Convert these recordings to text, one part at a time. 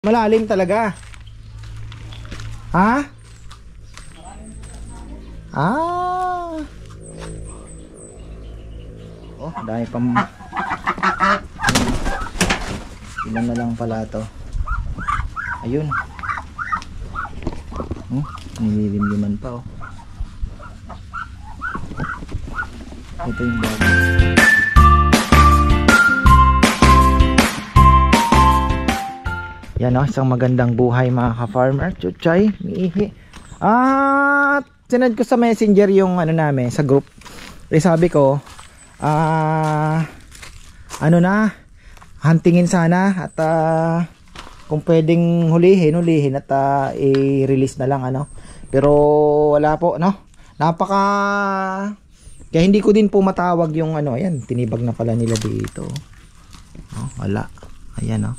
Malalim talaga. Ha? Ah. Oh, dahil pang ilan na lang pala to. Ayun. Nililimliman pa oh. Ito yung bago. Yan o, isang magandang buhay mga ka-farmer. Chuchay, miihi. At sinad ko sa messenger yung ano namin sa group. Eh sabi ko, ano na, huntingin sana at kung pwedeng hulihin at i-release na lang ano. Pero wala po, no. Kaya hindi ko din po matawag yung ano, ayan, tinibag na pala nila dito. Oh, wala. Ayan oh.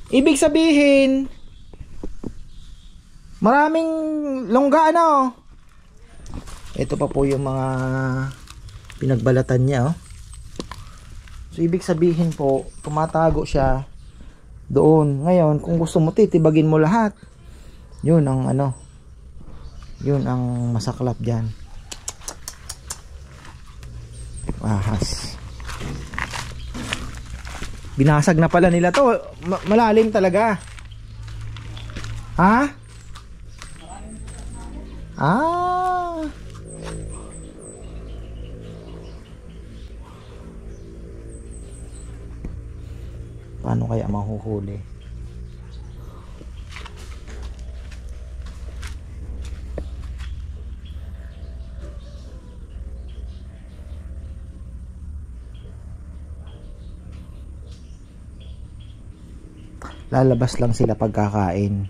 Ibig sabihin maraming longga ano. Ito pa po yung mga pinagbalatan niya oh. So ibig sabihin po tumatago siya doon. Ngayon kung gusto mo titibagin mo lahat. Yun ang ano. Yun ang masaklap diyan. Ahas. Binasag na pala nila to. Malalim talaga. Ha? Ah. Paano kaya mahuhuli? Lalabas lang sila pagkakain.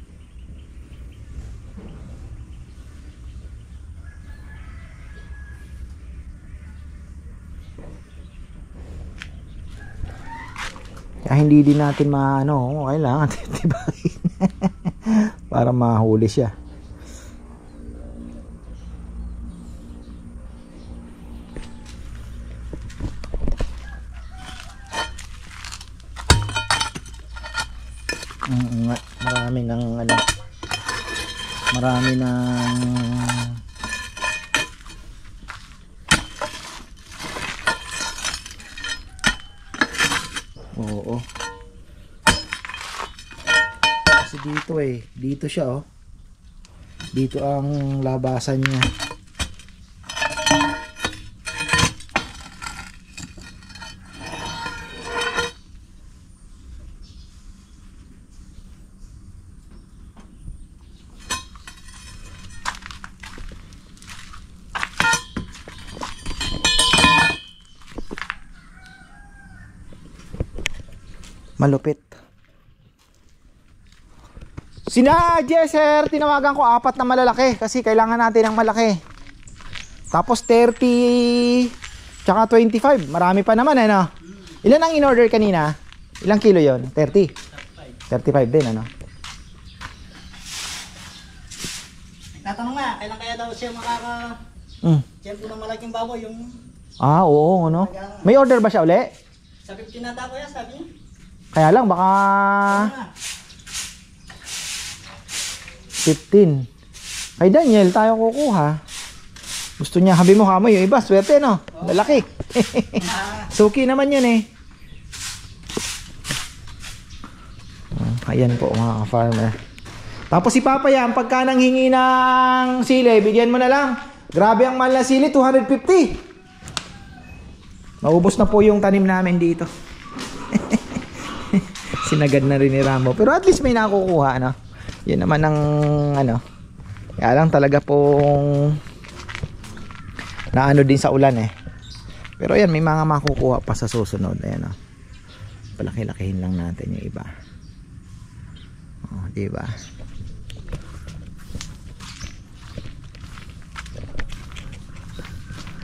Kaya hindi din natin maano, kailangan titibagin para mahuli siya. Marami ng oo. Kasi dito siya oh. Dito ang labasan niya. Malupit. Sina Jesser, tinawagan ko 4 na malalaki kasi kailangan natin ng malaki. Tapos 30 tsaka 25, marami pa naman no. Ilan ang in-order kanina? Ilang kilo yon? 30? 35 din ano. Nagtatanong nga, kailan kaya daw siya siyempre ng malaking baboy yung oo ano. May order ba siya uli? Sa 15 nata ko yan, sabi niya. Kaya lang baka 15. Kay Daniel tayo kukuha. Gusto niya, habi mo kamo yung iba, swerte no. Lalaki. Suki naman yun eh. Ayan po mga farmer. Tapos si Papa yan, pagka nang hingi ng sili, bigyan mo na lang. Grabe ang mahal na sili, 250. Maubos na po yung tanim namin dito. Sinagad na rin ni Rambo. Pero at least may nakukuha ano. Yun naman ang ano. Kaya lang talaga pong naano din sa ulan eh. Pero ayan, may mga makukuha pa sa susunod. Ayan o. Palaki-lakihin lang natin yung iba. Diba?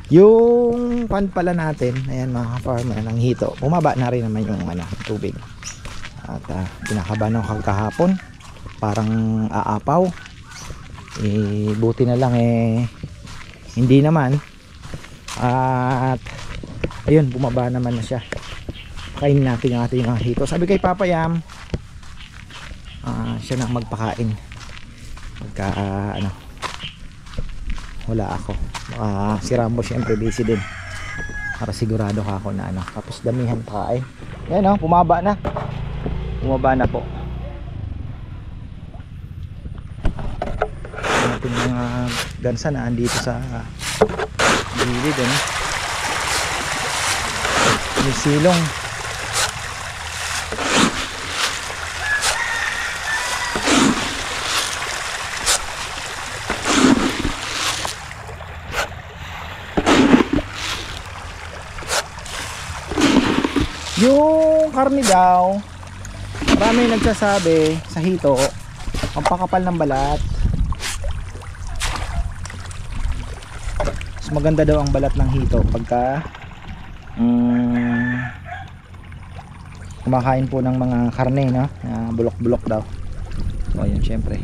Yung pan pala natin, ayan mga farmer ng hito. Bumaba na rin naman yung tubig. At pinakaba nung kahapon, parang aapaw. Buti na lang hindi naman. At ayun, bumaba naman na siya. Kainin natin yung ating mga hito. Sabi kay Papa Yam, siya na magpakain pagka wala ako. Si Rambo syempre busy din, para sigurado ka ako na tapos damihan pakain. Yan bumaba na po natin mga gansa na andito sa gilid. May silong. Yung karne daw, marami nagsasabi sa hito, ang pakapal ng balat. Mas maganda daw ang balat ng hito pagka kumakain po ng mga karne, no? Bulok-bulok daw. So ayun, syempre.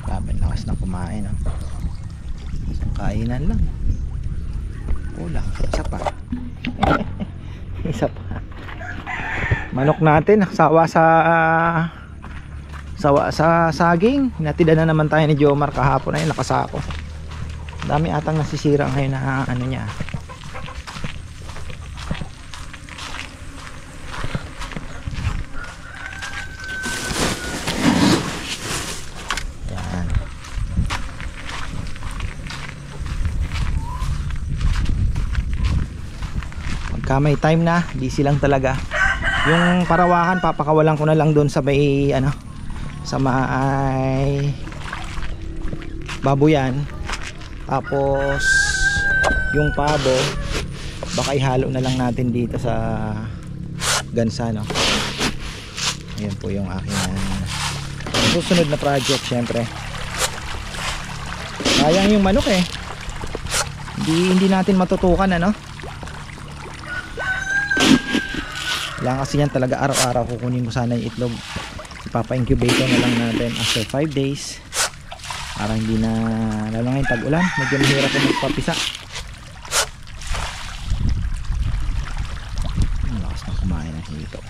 Grabe, lakas na kumain, no? Kainan lang. Kulang, isa pa. Isa pa. Manok natin, sawa sa saging. Natida na naman tayo ni Jomar kahapon, ay nakasako. Dami atang nasisira ngayon na niya. May time na, busy lang talaga. Yung parawakan papakawalan ko na lang doon sa may sa may baboyan. Tapos yung pabo baka ihalo na lang natin dito sa gansa, no. Ayan po yung aking susunod na project. Syempre sayang yung manok hindi natin matutukan, Lang kasi yan talaga araw-araw. Kukunin mo sana yung itlog, ipapa-incubator na lang natin after 5 days para hindi na, lalo ngayon tag-ulan, medyo mahirap po magpapisa. Lakas na kumain ng hito.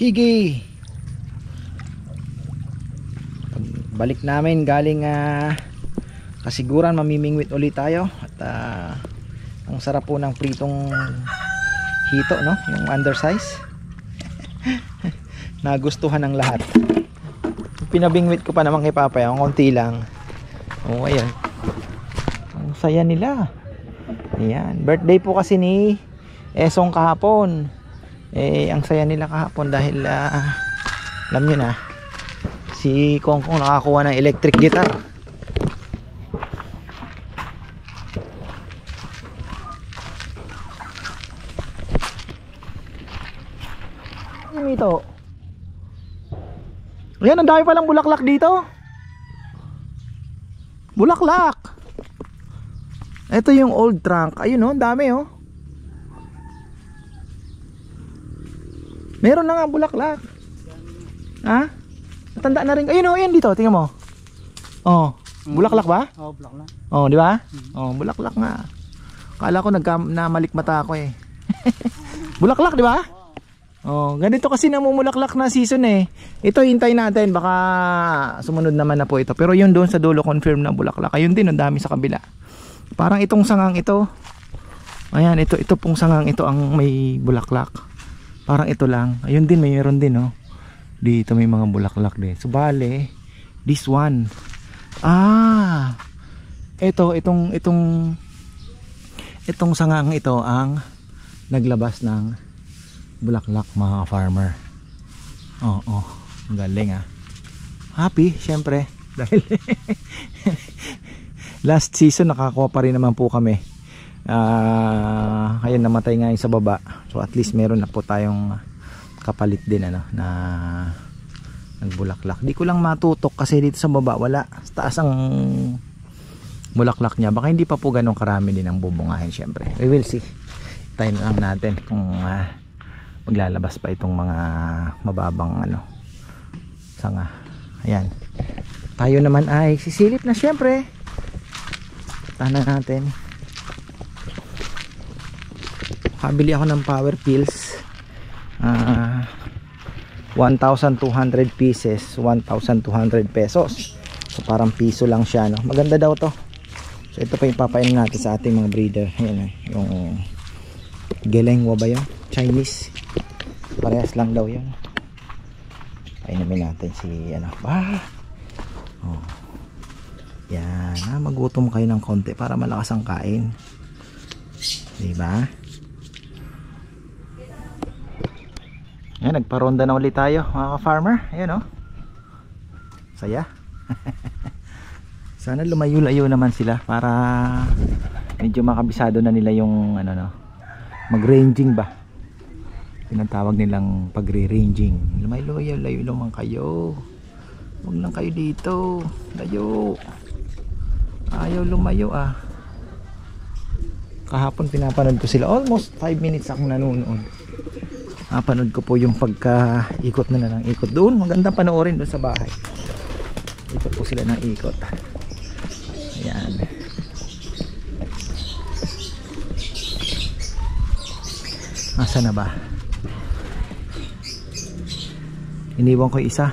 Sige. Balik namin galing kasiguran, mamimingwit ulit tayo. At ang sarap po ng pritong hito, no? Yung undersize. Nagustuhan ng lahat. Pinabingwit ko pa naman kay Papa, yung konti lang. Oh, ayan. Ang saya nila. Ayan. Birthday po kasi ni Esong kahapon. Ang saya nila kahapon dahil alam nyo na, si Kongkong nakakuha ng electric guitar. Ano ito? Ayan, ang dami palang bulaklak dito. Bulaklak. Ito yung old trunk. Ayun, ang dami, meron na nga bulaklak. Ha? Natanda na rin. Ayun, ayan dito, tingnan mo. Oh, bulaklak ba? Oo, bulaklak. Oh, di ba? Oh, bulaklak nga. Kala ko namalikmata ako Bulaklak, di ba? Oh, ganito kasi namumulaklak na season Ito hintay natin, baka sumunod naman na po ito. Pero yun doon sa dulo confirm na bulaklak. Ayun din, ang dami sa kabila. Parang itong sangang ito. Ayan, ito pong sangang ito ang may bulaklak. Parang ito lang. Ayun din, mayroon din, Dito may mga bulaklak din. So bale, this one. Itong sangang ito ang naglabas ng bulaklak, mga farmer. Oo, galing Happy, syempre. Dahil last season nakakuha pa rin naman po kami. Ayun, namatay nga yung sa baba. So at least meron na po tayong kapalit din na Nagbulaklak. Di ko lang matutok kasi dito sa baba wala. Sa taas ang bulaklak niya. Baka hindi pa po ganun karami din ang bubungahin syempre. We will see. Time lang natin kung maglalabas pa itong mga mababang sanga. Ayan. Tayo naman ay sisilip na syempre. Tahanan natin. Kabili ako ng power pills. 1,200 pieces, 1,200 pesos. So parang piso lang siya, no? Maganda daw to. So ito pa yung papain natin sa ating mga breeder. Ayan, yung gelengwa ba yun? Chinese. Parehas lang daw yun. Painamin natin si oh. Yan, magutom kayo ng konti para malakas ang kain. Diba? Yan, nagparonda na ulit tayo mga ka-farmer. Ayan, oh. Saya. Sana lumayo-layo naman sila para medyo makabisado na nila yung mag-ranging ba. Tinatawag nilang pagre-ranging. Lumayo-layo naman kayo. Huwag lang kayo dito. Layo. Ayaw lumayo Kahapon pinapanood ko sila. Almost 5 minutes akong nanonood. Panood ko po yung pagka-ikot na ng ikot doon. Maganda panoorin doon sa bahay. Ikot po sila ng ikot. Ayan. Asa na ba? Iniwan ko isa.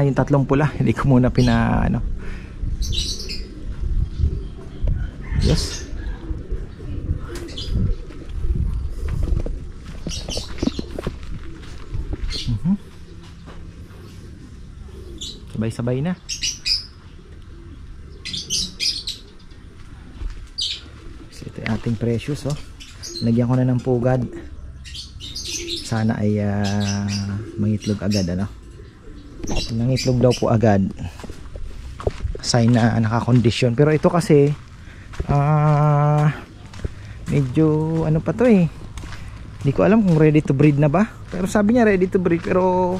Yung tatlong pula. Hindi ko muna Yes. Sabay-sabay na. So, ito yung ating precious, lagyan ko na ng pugad. Sana ay mangitlog agad, nangitlog daw po agad, sign na nakakondisyon. Pero ito kasi medyo pa to hindi ko alam kung ready to breed na ba, pero sabi niya ready to breed, pero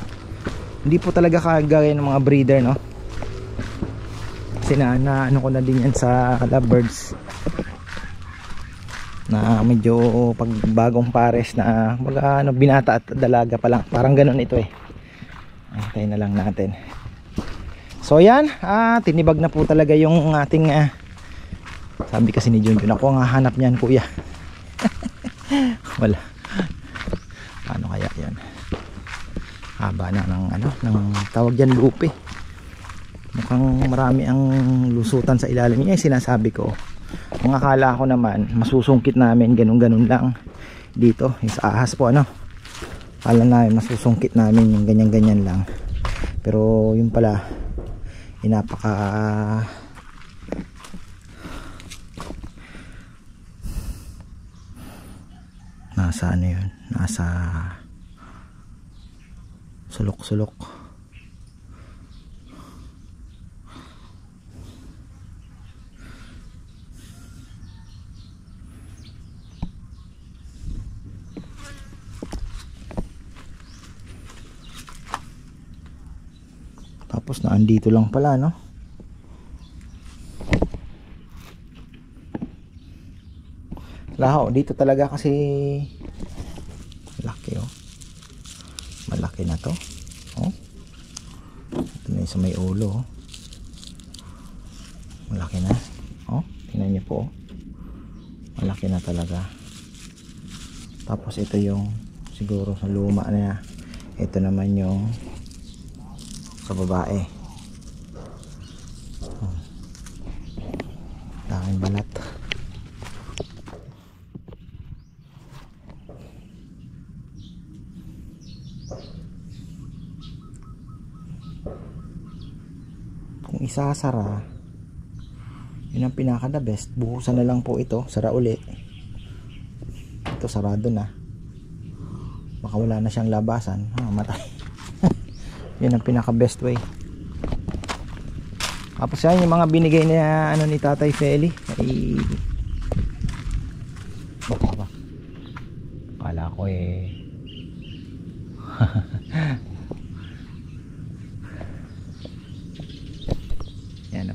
hindi po talaga kagaya ng mga breeder, kasi na ko na din yan sa lovebirds na medyo pag bagong pares na binata at dalaga pa lang, parang ganun ito antayin na lang natin. So yan, tinibag na po talaga yung ating sabi kasi ni Junjun, ako ang hahanap niyan kuya. Wala, paano kaya yan, haba na ng tawag dyan, lupi. Mukhang marami ang lusutan sa ilalim niya, sinasabi ko. Kung akala ko naman masusungkit namin ganun lang dito yung sa ahas po, akala namin masusungkit namin yung ganyan lang, pero yung pala napaka nasa yun, nasa sulok-sulok. Tapos andito lang pala, laho dito talaga kasi laki, malaki na to, ito na yung sa may ulo, malaki na, tingnan niyo po, malaki na talaga. Tapos ito yung siguro sa luma na, ito naman yung sa babae, daming balat. Kung isasara, yun ang pinaka the best, buhusan na lang po ito, sara uli. Ito sarado na, baka wala na siyang labasan, matay. Yun ang pinaka best way. Tapos yan yung mga binigay na ni Tatay Feli ay baka ba, kala ko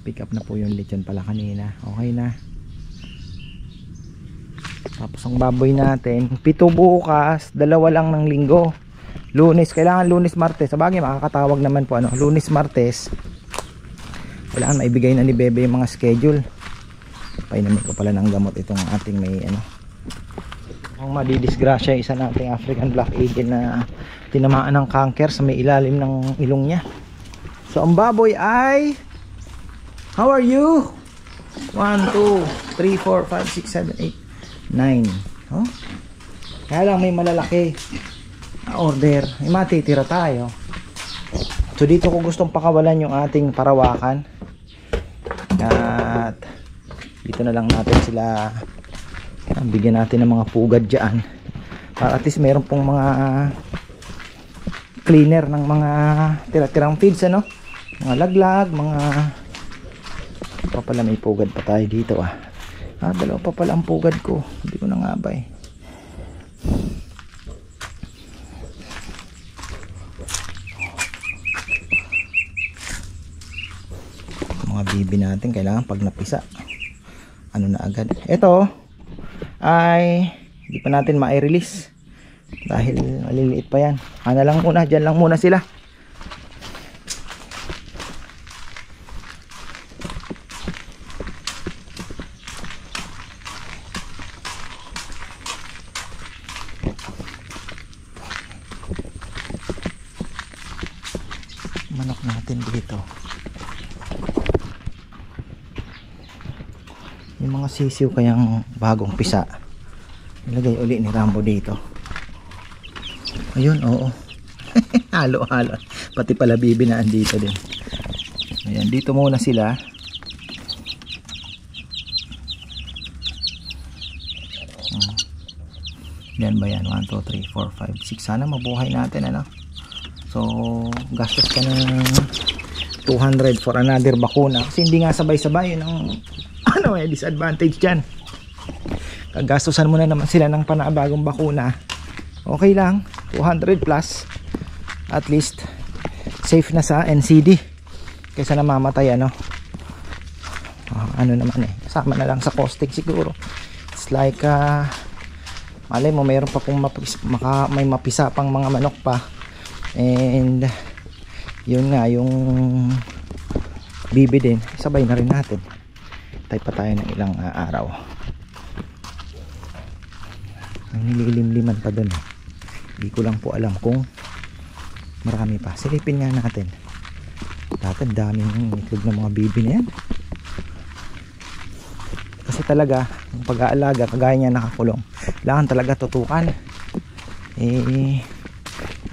Na-pick up na po yung lechon pala kanina. Okay na. Tapos ang baboy natin, 7 bukas, 2 lang ng linggo. Lunes, kailangan Lunes, Martes. Sabagay makakatawag naman po ano, Lunes, Martes. Kailangan maibigay na ni Bebe yung mga schedule. Painumin ko pala ng gamot itong ating may ano. Ang madidisgrasya isa nating African Black Eagle na tinamaan ng cancer sa may ilalim ng ilong niya. So ang baboy ay, how are you? 1, 2, 3, 4, 5, 6, 7, 8, 9. Oh? Kaya lang may malalaki na order. May matitira tayo. So dito ko gustong pakawalan yung ating parawakan. At dito na lang natin sila bigyan natin ng mga pugad dyan para at least meron pong mga cleaner ng mga tira-tirang feeds ano, mga laglag, mga pa pala may pugad pa tayo dito dalawa pa pala ang pugad ko, hindi ko na nga ba mga bibi natin kailangan pag napisa ano na agad. Ito ay hindi pa natin ma-release dahil maliliit pa yan. Lang muna, dyan lang muna sila. Manok natin dito. Yung mga sisiw kayang bagong pisa ilagay uli ni Rambo dito. Ayun, oo. Halo-halo. Pati pala bibi na andito din. Ayan, dito muna sila. Yan ba yan? 1, 2, 3, 4, 5, 6. Sana mabuhay natin ano. So gastos ka ng 200 for another bakuna kasi hindi nga sabay-sabay. Yun ang ano disadvantage dyan. Kagastusan mo na naman sila ng panabagong bakuna. Okay lang, 200 plus. At least safe na sa NCD kaysa namamatay ano. Ano naman sama na lang sa costing siguro. It's like malay mo mayroon pa pong may mapisa pang mga manok pa. And yun nga yung bibi din sabay na rin natin. Tayo pa tayo ng ilang araw. May nililimliman pa dun hindi ko lang po alam kung marami pa. Silipin nga natin. Dati daming itlog ng mga bibi na yan kasi talaga yung pag-aalaga kagaya niya nakakulong kailangan talaga tutukan.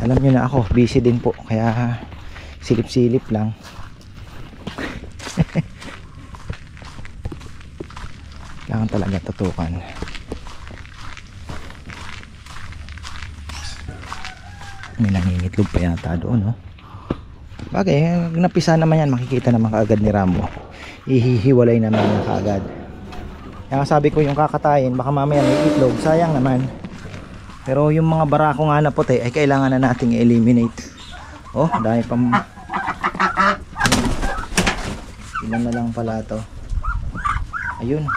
Alam nyo na ako busy din po kaya silip-silip lang. Kailangan talaga tutukan. May nangingitlog pa yata doon no? Bagay, napisa naman yan makikita naman kaagad ni Rambo. Ihihiwalay naman yan kaagad. Kaya sabi ko yung kakatayin baka mamaya may itlog, sayang naman. Pero yung mga barako nga na puti ay kailangan na nating i-eliminate. Oh, dahil pang ilan na lang pala to. Ayun.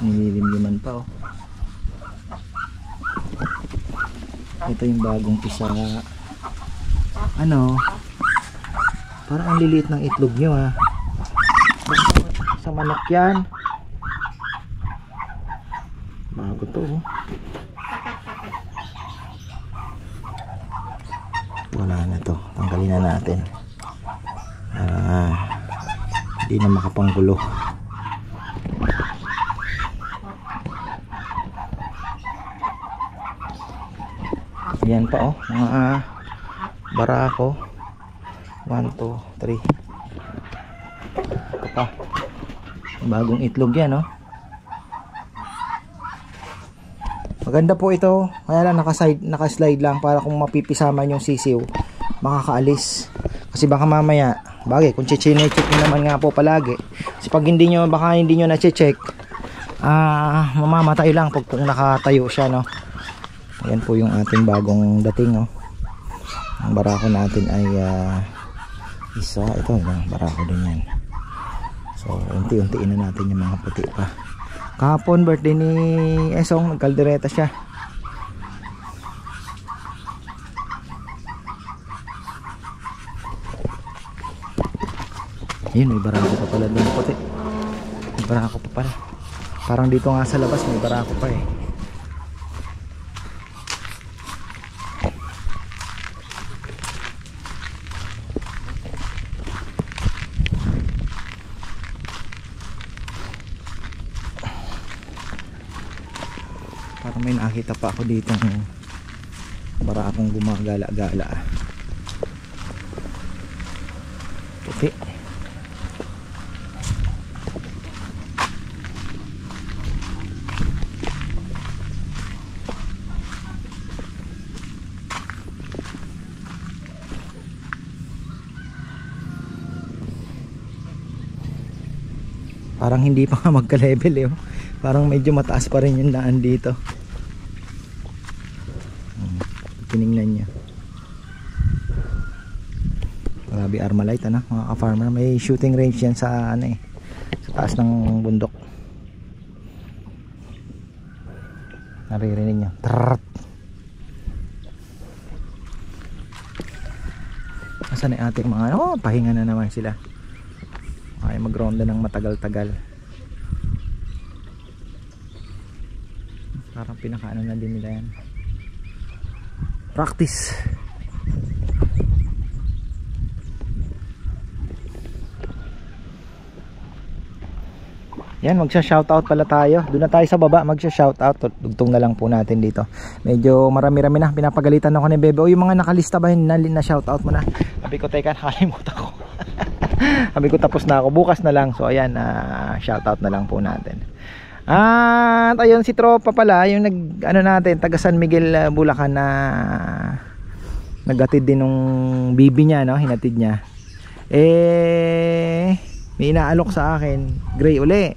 Nililimliman pa oh. Ito yung bagong pisa. Ano? Parang ang liliit ng itlog nyo sa manok yan. Bago to wala na to, tanggalin na natin. Hindi na makapanggulo. Yan pa oh, mga barako. 1, 2, 3. Ito pa bagong itlog yan oh. Maganda po ito, kaya lang naka-slide lang para kung mapipisaman yung sisiw makakaalis. Kasi baka mamaya bagay kung check nyo naman nga po palagi kasi pag hindi nyo na-check mamamatay lang pag kung nakatayo siya no. Ayan po yung ating bagong dating oh. Ang barako natin ay Isa, ito yun, barako din yan. So unti-untiin na natin yung mga puti pa. Kahapon birthday ni Esong, nagkaldereta siya. Yun, may barako pa pala doon puti. May barako pa pala. Parang dito nga sa labas may barako pa eh. Parang may nakita pa ako dito para akong gumagala-gala. Puti. Parang hindi pa nga magka-level eh. Parang medyo mataas pa rin yung daan dito. Tiningnan niya. Grabe Armalite ano, mga ka-farmer. May shooting range yan sa ano eh, sa taas ng bundok. Naririnig niya. Trrrt. Asan yung ating mga ano? Pahinga na naman sila. Ay magronda ng matagal-tagal. Parang pinakaano na din nila yan. Practice. Yan, magsha-shoutout pala tayo. Doon na tayo sa baba, magsha-shoutout. Dugtong na lang po natin dito. Medyo marami-rami na. Pinapagalitan ako ni Bebe. O yung mga nakalista ba yun, na shoutout mo na. Sabi ko, teka, nakalimutan ko. Sabi ko, tapos na ako. Bukas na lang. So ayan, shoutout na lang po natin. At ayun, si Tropa pala, yung natin, taga San Miguel, Bulacan na naghatid din nung bibi niya, no? Hinatid niya. May inaalok sa akin, gray uli.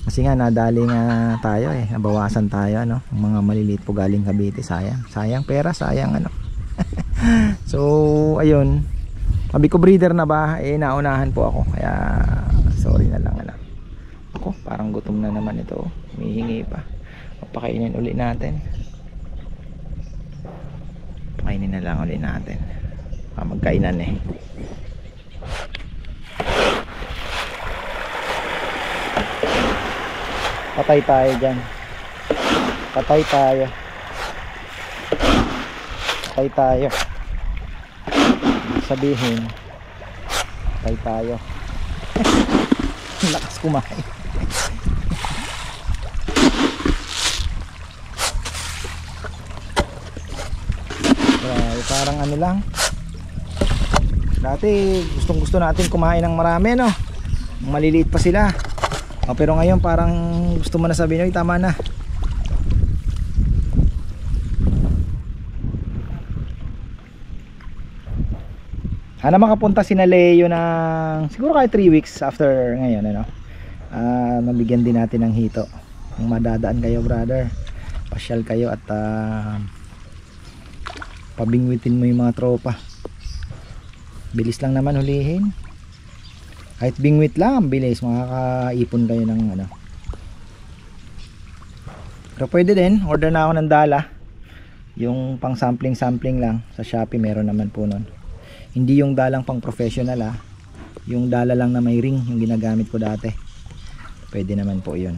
Kasi nga nadali nga tayo eh, nabawasan tayo ano, mga maliliit po galing Cavite, sayang pera, sayang ano. So ayun, sabi ko breeder na ba, naunahan po ako, kaya sorry na lang ano. Ako parang gutom na naman ito, humihingi pa. Papakainin uli natin, pakainin na lang uli natin, magkainan eh. Patay tayo dyan. Patay tayo. Patay tayo. Sabihin, patay tayo. Lakas kumain. Parang ano lang. Dati gustong gusto natin kumain ng marami no. Maliliit pa sila. Pero ngayon parang gusto mo na sabihin, tama na. Sana makapunta si na Leo ng siguro kahit 3 weeks after ngayon ano. Mabigyan din natin ng hito. Kung madadaan kayo brother, pasyal kayo at pabingwitin mo yung mga tropa. Bilis lang naman hulihin. Kahit bingwit lang, bilis, makakaipon kayo ng ano. Pero pwede din, order na ako ng dala. Yung pang sampling lang sa Shopee, meron naman po nun. Hindi yung dalang pang professional yung dala lang na may ring, yung ginagamit ko dati. Pwede naman po yun.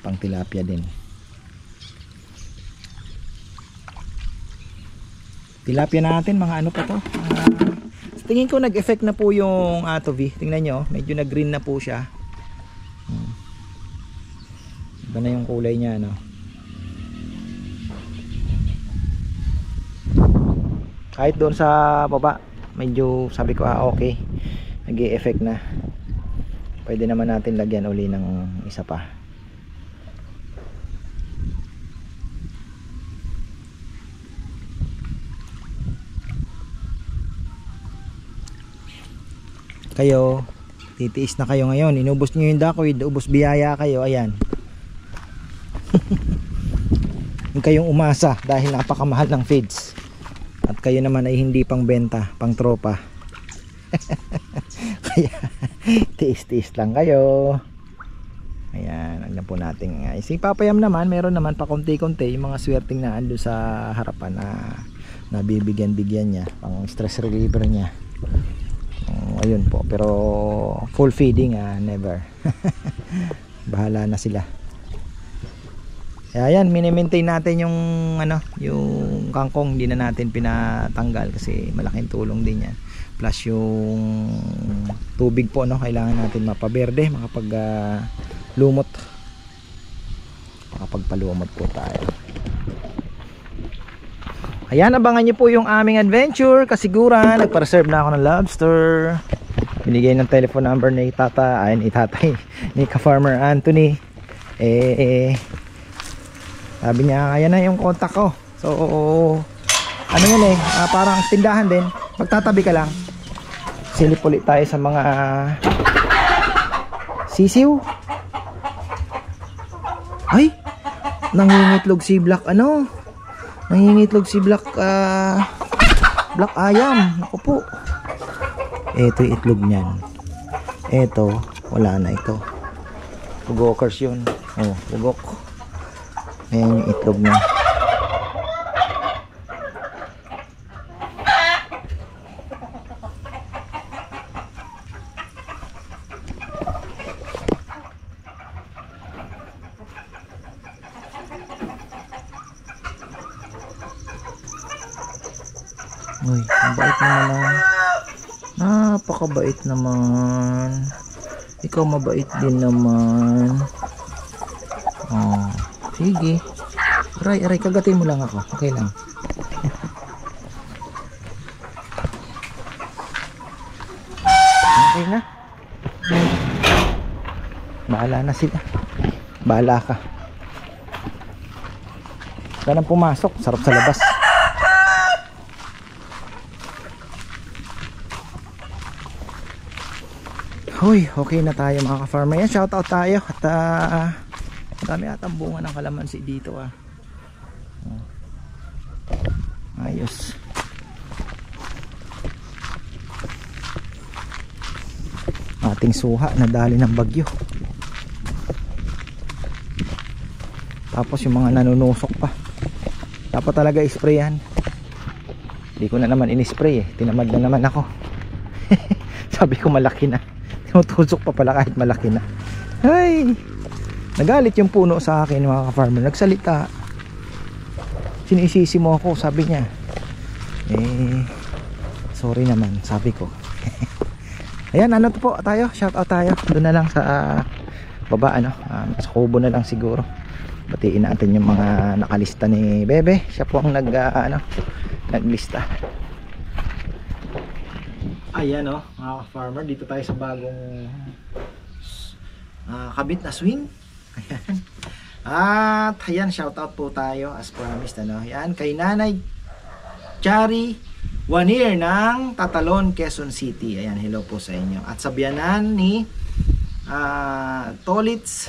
Pang tilapia din. Tilapia natin, mga ano pa to? Tingin ko nag-effect na po yung Atovi. Tingnan nyo, medyo nag-green na po siya. Iba na yung kulay niya, no? Kahit doon sa baba, medyo sabi ko, okay. Nag-e-effect na. Pwede naman natin lagyan uli ng isa pa. Kayo titiis na kayo ngayon, inubos nyo yung dakoid, ubos biyaya kayo, ayan. Huwag kayong umasa dahil napakamahal ng feeds. at kayo naman ay hindi pang benta, pang tropa. Kaya tiis-tiis lang kayo. Ayan, hanggang po natin. Si Papayam naman, meron naman pa konti-konti yung mga swerting na ando sa harapan na nabibigyan-bigyan niya, pang stress reliever niya. Ayun po, pero full feeding never. Bahala na sila. Kaya yan, mini-maintain natin yung yung kangkong, hindi na natin pinatanggal kasi malaking tulong din yan. Plus yung tubig po, kailangan natin mapaberde, makapag lumot. Makapagpalumot po tayo. Ayan, abangan nyo po yung aming adventure. Kasiguran, nagpa-reserve na ako ng lobster. Binigay ng telephone number ni tatay, ni ka-farmer Anthony. Sabi niya, ayan na yung contact ko. So, ano yun parang tindahan din. Magtatabi ka lang. Silip ulit tayo sa mga sisiw. Ay, nangingitlog si Black nangingitlog si Black Black Ayam. Ako po. Ito yung itlog niyan. Ito, wala na ito. Pugokers yun. Oh, pugok. Ayan yung itlog niya. Uy, ang bait naman. Napakabait naman. Ikaw mabait din naman. Oh, sige. Aray, kagatin mo lang ako. Okay lang. Okay na. Bahala na sila. Bahala ka. Huwag nang pumasok. Sarap sa labas. Hoy, okay na tayo mga ka-farmer. Yan, shoutout tayo. At marami atang bunga ng kalamansi dito Ayos. Ating suha na dali ng bagyo. Tapos yung mga nanunusok pa. Dapat talaga isprayan. Hindi ko na naman in-spray Tinamad na naman ako. Sabi ko malaki na. Tinutusok pa pala kahit malaki na. Ay, nagalit yung puno sa akin mga ka-farmer. Nagsalita. Sinisisi mo ako, sabi niya. Sorry naman, sabi ko. Ayan, ano po tayo? Shout out tayo. Doon na lang sa baba, sa kubo na lang siguro. Batiin natin yung mga nakalista ni Bebe. Siya po ang naglista. Ayan mga farmer, dito tayo sa bagong kabit na swing. Ayan. At ayan, shoutout po tayo as promised Ayan, kay Nanay Chari Wanir ng Tatalon, Quezon City. Ayan, hello po sa inyo. At sa biyanan ni Tolits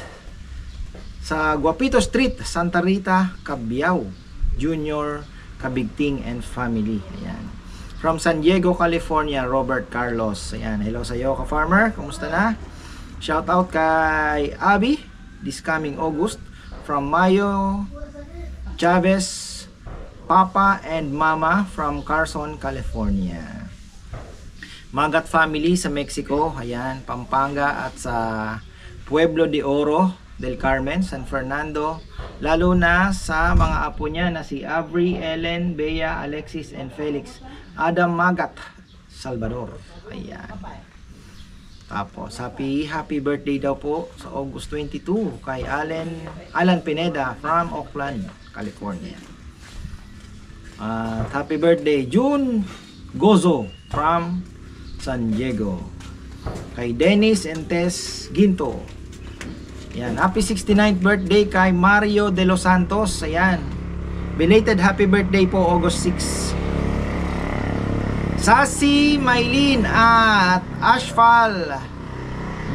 sa Guapito Street, Santa Rita, Cabiao Junior, Kabigting and family. Ayan. From San Diego, California, Robert Carlos. Ayan, hello sa iyo ka-farmer. Kumusta na? Shout out kay Abby this coming August from Mayo Chavez, Papa and Mama from Carson, California. Magat family sa Mexico, ayan, Pampanga at sa Pueblo de Oro del Carmen, San Fernando. Lalo na sa mga apo niya na si Avery, Ellen, Bea, Alexis and Felix. Adam Magat, Salvador. Ayan. Tapos happy birthday daw po sa August 22 kay Alan Pineda from Oakland, California. Happy birthday June Gozo from San Diego. Kay Dennis and Tess Ginto. Ayan, happy 69th birthday kay Mario de los Santos. Ayan. Belated happy birthday po August 6. Sassy Maylin at Ashfal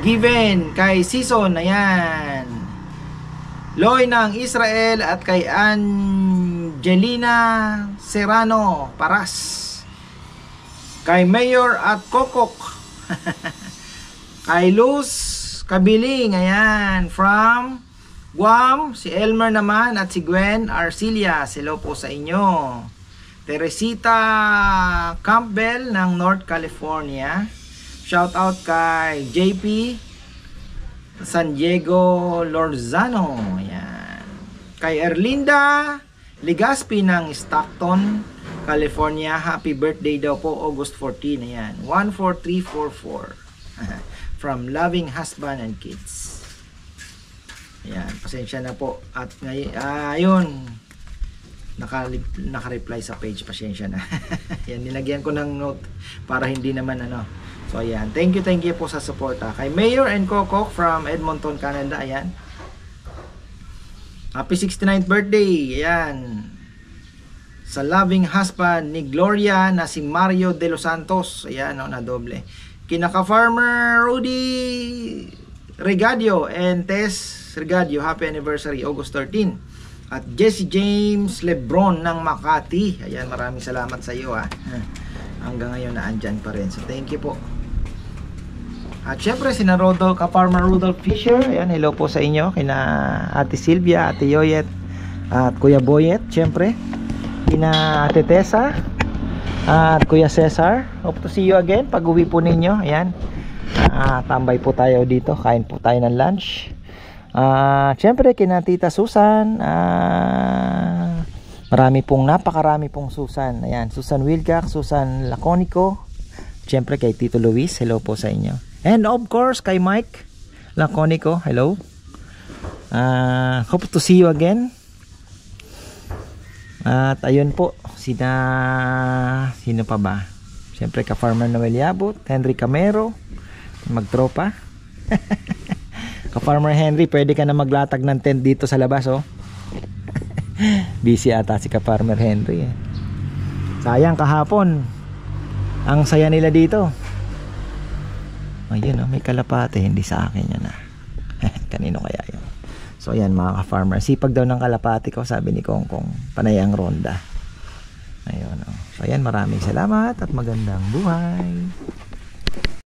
given kay Season. Ayan. Loy ng Israel at kay Jelina Serrano Paras, kay Mayor at Kokok, kay Luz Kabiling, ayan, from Guam, si Elmer naman at si Gwen Arcilla, hello po sa inyo. Teresita Campbell ng North California, shout out kay JP San Diego Lorzano, ayan. Kay Erlinda Ligaspi ng Stockton, California, happy birthday daw po, August 14, ayan, 14344 from loving husband and kids. Ayan, pasensya na po. At ngayon, ayun, naka-reply sa page, pasensya na. Ayan, nilagyan ko ng note para hindi naman ano. So ayan, thank you po sa support. Kay Mayor and Kokok from Edmonton, Canada, ayan. Happy 69th birthday, ayan. Sa loving husband ni Gloria na si Mario De Los Santos, ayan, na doble. Kinaka-farmer Rudy Regadio and Tess Regadio, happy anniversary, August 13. At Jesse James Lebron ng Makati, ayan, maraming salamat sa iyo, hanggang ngayon na andyan pa rin, so thank you po. At syempre sina Farmer Rudolph Fisher, ayan, hello po sa inyo, kina Ate Silvia, Ate Yoyet at Kuya Boyet, syempre kina Ate Tessa at Kuya Cesar. Hope to see you again pag uwi po ninyo, ayan. Tambay po tayo dito, kain po tayo ng lunch. Syempre kina Tita Susan, napakarami pong Susan, ayan, Susan Wilcox, Susan Laconico, syempre kay Tito Luis, hello po sa inyo, and of course kay Mike Laconico, hello. Hope to see you again. At ayun po, sino pa ba, syempre ka Farmer Noel Yabut, Henry Camero, magtropa. Ka Farmer Henry, pwede ka na maglatag ng tent dito sa labas, oh. Busy ata si ka Farmer Henry, sayang kahapon ang saya nila dito. Ayun, oh, may kalapate, hindi sa akin yan, kanino kaya yun? So ayan mga ka-farmer, sipag daw ng kalapate ko, sabi ni Kongkong, panay ang ronda. Ayun, oh. So ayan, maraming salamat at magandang buhay.